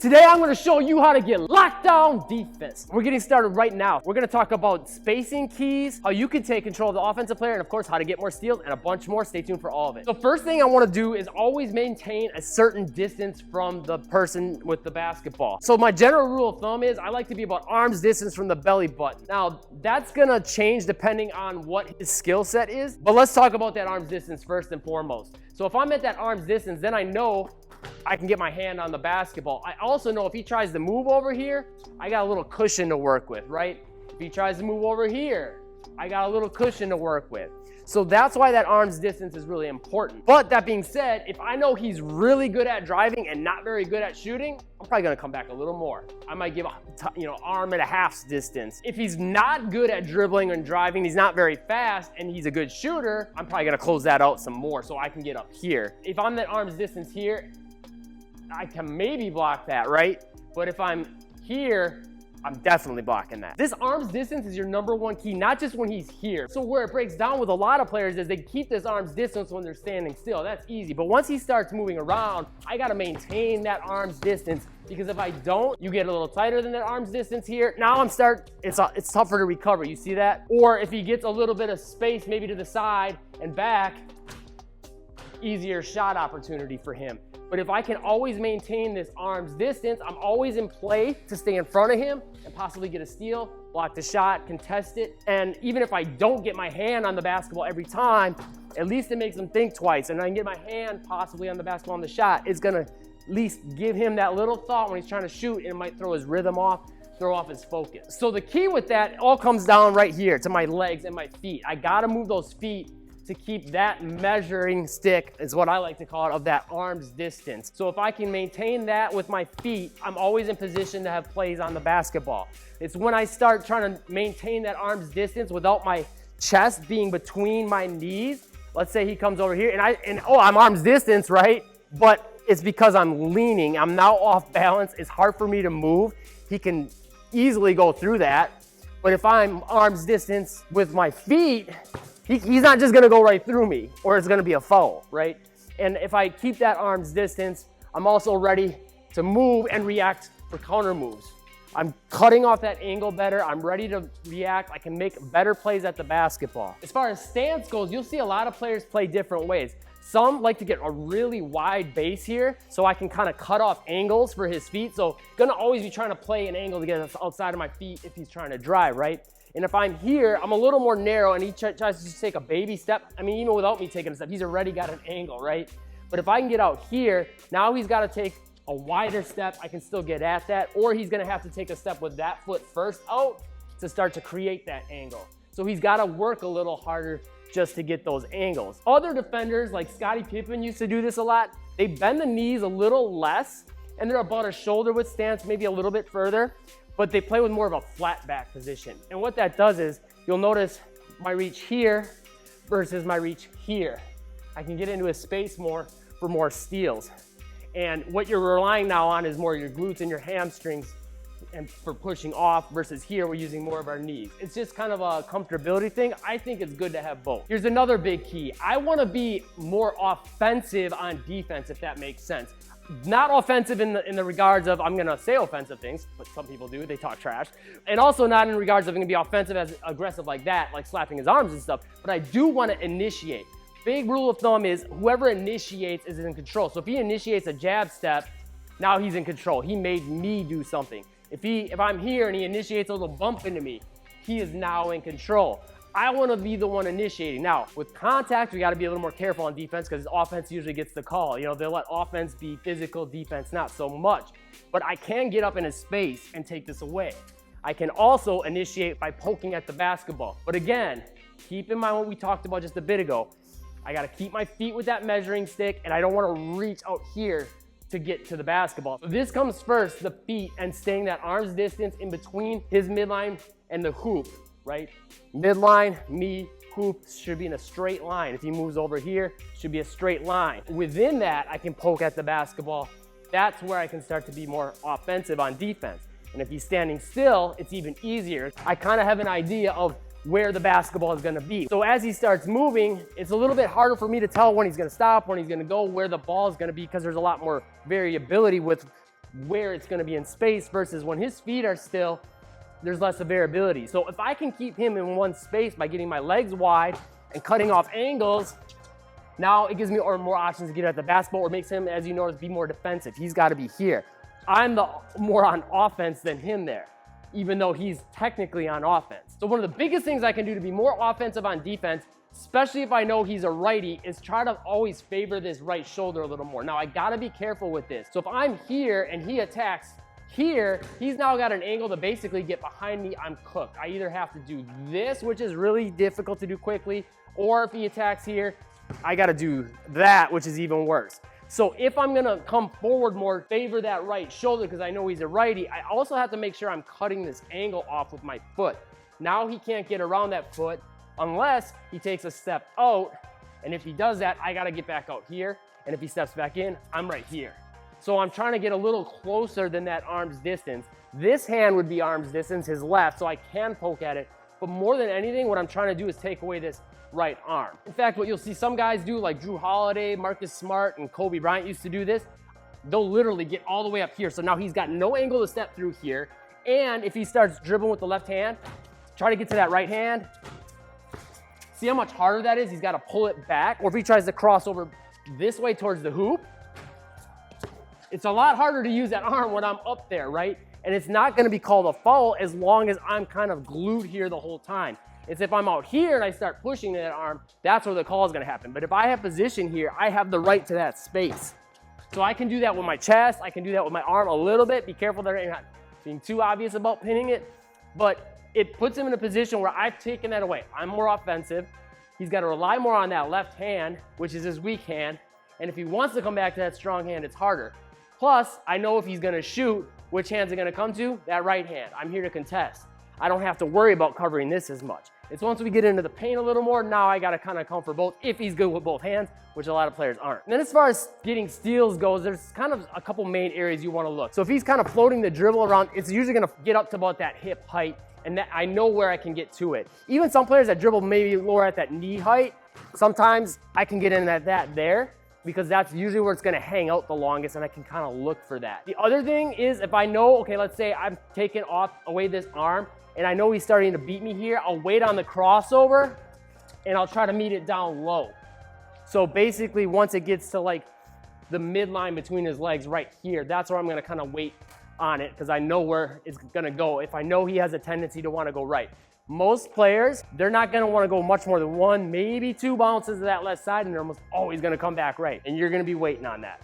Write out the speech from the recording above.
Today I'm going to show you how to get lockdown defense. We're getting started right now. We're going to talk about spacing keys, how you can take control of the offensive player, and of course how to get more steals and a bunch more. Stay tuned for all of it. The first thing I want to do is always maintain a certain distance from the person with the basketball. So my general rule of thumb is I like to be about arm's distance from the belly button. Now that's going to change depending on what his skill set is, but let's talk about that arm's distance first and foremost. So if I'm at that arm's distance, then I know I can get my hand on the basketball. I also know if he tries to move over here, I got a little cushion to work with, right? If he tries to move over here, I got a little cushion to work with. So that's why that arm's distance is really important. But that being said, if I know he's really good at driving and not very good at shooting, I'm probably gonna come back a little more. I might give arm and a half's distance. If he's not good at dribbling and driving, he's not very fast, and he's a good shooter, I'm probably gonna close that out some more so I can get up here. If I'm that arm's distance here, I can maybe block that, right? But if I'm here, I'm definitely blocking that. This arm's distance is your number one key, not just when he's here. So where it breaks down with a lot of players is they keep this arm's distance when they're standing still. That's easy. But once he starts moving around, I gotta maintain that arm's distance, because if I don't, you get a little tighter than that arm's distance here. Now it's tougher to recover, you see that? Or if he gets a little bit of space, maybe to the side and back, easier shot opportunity for him. But if I can always maintain this arm's distance, I'm always in play to stay in front of him and possibly get a steal, block the shot, contest it. And even if I don't get my hand on the basketball every time, at least it makes him think twice. And I can get my hand possibly on the basketball on the shot. It's gonna at least give him that little thought when he's trying to shoot, and it might throw his rhythm off, throw off his focus. So the key with that all comes down right here to my legs and my feet. I gotta move those feet to keep that measuring stick, is what I like to call it, of that arm's distance. So if I can maintain that with my feet, I'm always in position to have plays on the basketball. It's when I start trying to maintain that arm's distance without my chest being between my knees. Let's say he comes over here and I'm arm's distance, right? But it's because I'm leaning, I'm now off balance. It's hard for me to move. He can easily go through that. But if I'm arm's distance with my feet, he's not just gonna go right through me, or it's gonna be a foul, right? And if I keep that arm's distance, I'm also ready to move and react for counter moves. I'm cutting off that angle better. I'm ready to react. I can make better plays at the basketball. As far as stance goes, you'll see a lot of players play different ways. Some like to get a really wide base here so I can kind of cut off angles for his feet. So gonna always be trying to play an angle to get outside of my feet if he's trying to drive, right? And if I'm here, I'm a little more narrow, and he tries to just take a baby step. I mean, even without me taking a step, he's already got an angle, right? But if I can get out here, now he's got to take a wider step. I can still get at that, or he's going to have to take a step with that foot first out to start to create that angle. So he's got to work a little harder just to get those angles. Other defenders, like Scottie Pippen used to do this a lot. They bend the knees a little less, and they're about a shoulder width stance, maybe a little bit further, but they play with more of a flat back position. And what that does is, you'll notice my reach here versus my reach here. I can get into a space more for more steals. And what you're relying now on is more your glutes and your hamstrings and for pushing off, versus here we're using more of our knees. It's just kind of a comfortability thing. I think it's good to have both. Here's another big key. I wanna be more offensive on defense, if that makes sense. Not offensive in the regards of I'm gonna say offensive things, but some people do, they talk trash. And also not in regards of I'm gonna be offensive as aggressive like that, like slapping his arms and stuff, but I do wanna initiate. Big rule of thumb is whoever initiates is in control. So if he initiates a jab step, now he's in control. He made me do something. If I'm here and he initiates a little bump into me, he is now in control. I want to be the one initiating. Now, with contact, we got to be a little more careful on defense, because offense usually gets the call. You know, they'll let offense be physical, defense not so much. But I can get up in a space and take this away. I can also initiate by poking at the basketball. But again, keep in mind what we talked about just a bit ago. I got to keep my feet with that measuring stick, and I don't want to reach out here to get to the basketball. So this comes first, the feet, and staying that arm's distance in between his midline and the hoop, right? Midline, me, hoop should be in a straight line. If he moves over here, should be a straight line. Within that, I can poke at the basketball. That's where I can start to be more offensive on defense. And if he's standing still, it's even easier. I kind of have an idea of where the basketball is gonna be. So as he starts moving, it's a little bit harder for me to tell when he's gonna stop, when he's gonna go, where the ball is gonna be, because there's a lot more variability with where it's gonna be in space versus when his feet are still, there's less of variability. So if I can keep him in one space by getting my legs wide and cutting off angles, now it gives me more options to get at the basketball, or makes him, as you notice, be more defensive. He's gotta be here. I'm the more on offense than him there, even though he's technically on offense. So one of the biggest things I can do to be more offensive on defense, especially if I know he's a righty, is try to always favor this right shoulder a little more. Now I gotta be careful with this. So if I'm here and he attacks here, he's now got an angle to basically get behind me. I'm cooked. I either have to do this, which is really difficult to do quickly, or if he attacks here, I gotta do that, which is even worse. So if I'm gonna come forward more, favor that right shoulder because I know he's a righty, I also have to make sure I'm cutting this angle off with my foot. Now he can't get around that foot unless he takes a step out, and if he does that, I gotta get back out here, and if he steps back in, I'm right here. So I'm trying to get a little closer than that arm's distance. This hand would be arm's distance, his left, so I can poke at it, but more than anything, what I'm trying to do is take away this right arm. In fact, what you'll see some guys do, like Drew Holiday, Marcus Smart, and Kobe Bryant used to do this, they'll literally get all the way up here. So now he's got no angle to step through here, and if he starts dribbling with the left hand, try to get to that right hand. See how much harder that is? He's got to pull it back, or if he tries to cross over this way towards the hoop, it's a lot harder to use that arm when I'm up there, right? And it's not going to be called a foul as long as I'm kind of glued here the whole time. It's if I'm out here and I start pushing that arm, that's where the call is going to happen. But if I have position here, I have the right to that space. So I can do that with my chest. I can do that with my arm a little bit. Be careful that I'm not being too obvious about pinning it. But it puts him in a position where I've taken that away. I'm more offensive. He's got to rely more on that left hand, which is his weak hand. And if he wants to come back to that strong hand, it's harder. Plus, I know if he's going to shoot, which hand's it going to come to? That right hand. I'm here to contest. I don't have to worry about covering this as much. It's once we get into the paint a little more, now I got to kind of come for both if he's good with both hands, which a lot of players aren't. And then as far as getting steals goes, there's kind of a couple main areas you want to look. So if he's kind of floating the dribble around, it's usually going to get up to about that hip height, and that I know where I can get to it. Even some players that dribble maybe lower at that knee height, sometimes I can get in at that there, because that's usually where it's gonna hang out the longest, and I can kind of look for that. The other thing is if I know, okay, let's say I'm taking away this arm, and I know he's starting to beat me here, I'll wait on the crossover, and I'll try to meet it down low. So basically, once it gets to like the midline between his legs right here, that's where I'm gonna kind of wait on it, because I know where it's gonna go if I know he has a tendency to wanna go right. Most players, they're not gonna wanna go much more than one, maybe two bounces to that left side, and they're almost always gonna come back right. And you're gonna be waiting on that.